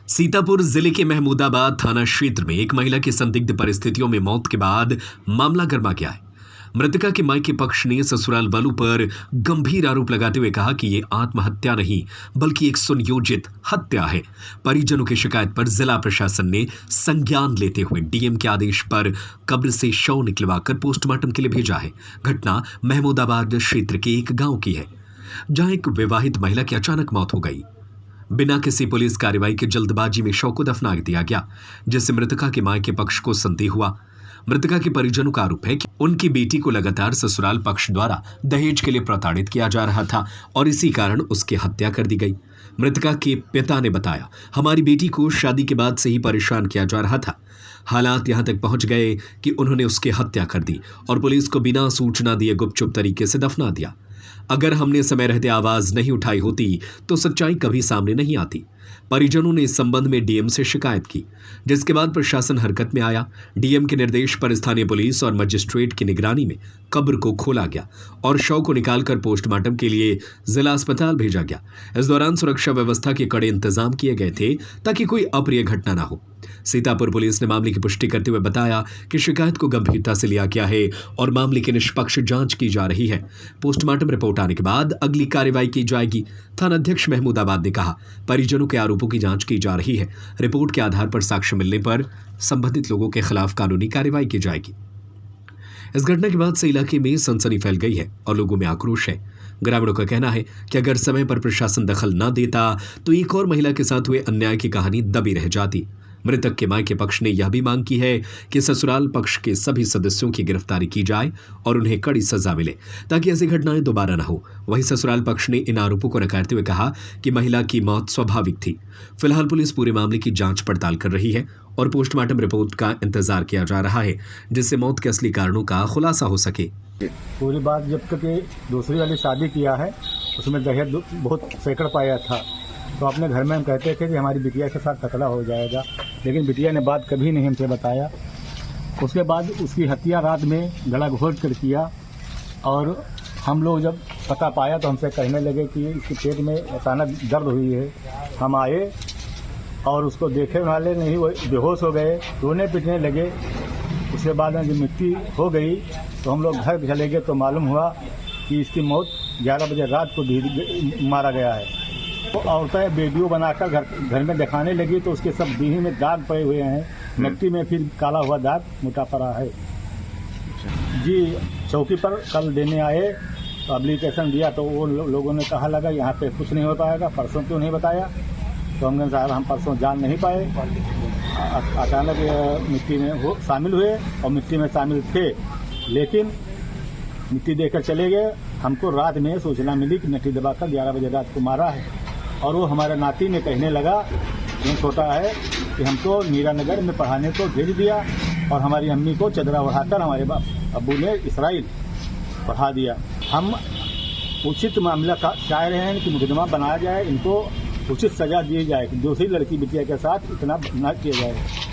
सीतापुर जिले के महमूदाबाद थाना क्षेत्र में एक महिला की संदिग्ध परिस्थितियों में मौत के बाद मामला गर्मा गया है। मृतका के मायके पक्ष ने ससुराल वालों पर गंभीर आरोप लगाते हुए कहा कि ये आत्महत्या नहीं बल्कि एक सुनियोजित हत्या है। परिजनों की शिकायत पर जिला प्रशासन ने संज्ञान लेते हुए डीएम के आदेश पर कब्र से शव निकलवाकर पोस्टमार्टम के लिए भेजा है। घटना महमूदाबाद क्षेत्र के एक गांव की है, जहां एक विवाहित महिला की अचानक मौत हो गई। बिना किसी पुलिस कार्रवाई के जल्दबाजी में शव को दफना दिया गया, जिससे मृतका के मायके पक्ष को संदेह हुआ। मृतका के परिजनों का आरोप है कि उनकी बेटी को लगातार ससुराल पक्ष द्वारा दहेज के लिए प्रताड़ित किया जा रहा था और इसी कारण उसकी हत्या कर दी गई। मृतका के पिता ने बताया, हमारी बेटी को शादी के बाद से ही परेशान किया जा रहा था। हालात यहां तक पहुंच गए कि उन्होंने उसकी हत्या कर दी और पुलिस को बिना सूचना दिए गुपचुप तरीके से दफना दिया। अगर हमने समय रहते आवाज नहीं उठाई होती तो सच्चाई कभी सामने नहीं आती। परिजनों ने इस संबंध में डीएम से शिकायत की, जिसके बाद प्रशासन हरकत में आया। डीएम के निर्देश पर स्थानीय पुलिस और मजिस्ट्रेट की निगरानी में कब्र को खोला गया और शव को निकालकर पोस्टमार्टम के लिए जिला अस्पताल भेजा गया। इस दौरान सुरक्षा व्यवस्था के कड़े इंतजाम किए गए थे ताकि कोई अप्रिय घटना न हो। सीतापुर पुलिस ने मामले की पुष्टि करते हुए बताया कि शिकायत को गंभीरता से लिया गया है और मामले की निष्पक्ष जांच की जा रही है। पोस्टमार्टम रिपोर्ट आने के बाद अगली कार्रवाई की जाएगी। थानाध्यक्ष महमूदाबाद ने कहा, परिजनों के आरोपों की जांच की जा रही है। रिपोर्ट के आधार पर साक्ष्य मिलने पर संबंधित लोगों के खिलाफ कानूनी कार्रवाई की जाएगी। इस घटना के बाद से इलाके में सनसनी फैल गई है और लोगों में आक्रोश है। ग्रामीणों का कहना है कि अगर समय पर प्रशासन दखल न देता तो एक और महिला के साथ हुए अन्याय की कहानी दबी रह जाती। मृतक के मायके पक्ष ने यह भी मांग की है कि ससुराल पक्ष के सभी सदस्यों की गिरफ्तारी की जाए और उन्हें कड़ी सजा मिले ताकि ऐसी घटनाएं दोबारा न हो। वहीं ससुराल पक्ष ने इन आरोपों को नकारते हुए कहा कि महिला की मौत स्वाभाविक थी। फिलहाल पुलिस पूरे मामले की जांच पड़ताल कर रही है और पोस्टमार्टम रिपोर्ट का इंतजार किया जा रहा है, जिससे मौत के असली कारणों का खुलासा हो सके। पूरी बात जब तक दूसरी वाली शादी किया है उसमें दहेज बहुत सैकड़ पाया था, तो अपने घर में हम कहते थे कि हमारी बिटिया के साथ टकरा हो जाएगा, लेकिन बिटिया ने बात कभी नहीं हमसे बताया। उसके बाद उसकी हत्या रात में गला घोट कर किया और हम लोग जब पता पाया तो हमसे कहने लगे कि इसके पेट में अचानक दर्द हुई है। हम आए और उसको देखे वाले नहीं, वो बेहोश हो गए, रोने पीटने लगे। उसके बाद जब मिट्टी हो गई तो हम लोग घर चले गए तो मालूम हुआ कि इसकी मौत 11 बजे रात को मारा गया है। तो औरतें वीडियो बनाकर घर में दिखाने लगी तो उसके सब दीही में दाग पड़े हुए हैं, मिट्टी में फिर काला हुआ दाग मोटा पड़ा है। जी चौकी पर कल देने आए तो एप्लीकेशन दिया तो वो लोगों ने कहा लगा यहाँ पे कुछ नहीं हो पाएगा, परसों क्यों नहीं बताया। तो हमने साहब हम परसों जान नहीं पाए, अचानक मिट्टी में शामिल हुए और मिट्टी में शामिल थे, लेकिन मिट्टी देकर चले गए। हमको रात में सूचना मिली कि मिट्टी दबाकर 11 बजे रात को मारा है और वो हमारे नाती ने कहने लगा, जो छोटा है, कि हमको नीरानगर में पढ़ाने को भेज दिया और हमारी अम्मी को चदरा उड़ाकर हमारे अब्बू ने इसराइल पढ़ा दिया। हम उचित मामला चाह रहे हैं कि मुकदमा बनाया जाए, इनको उचित सजा दी जाए, दूसरी लड़की बिटिया के साथ इतना न किया जाए।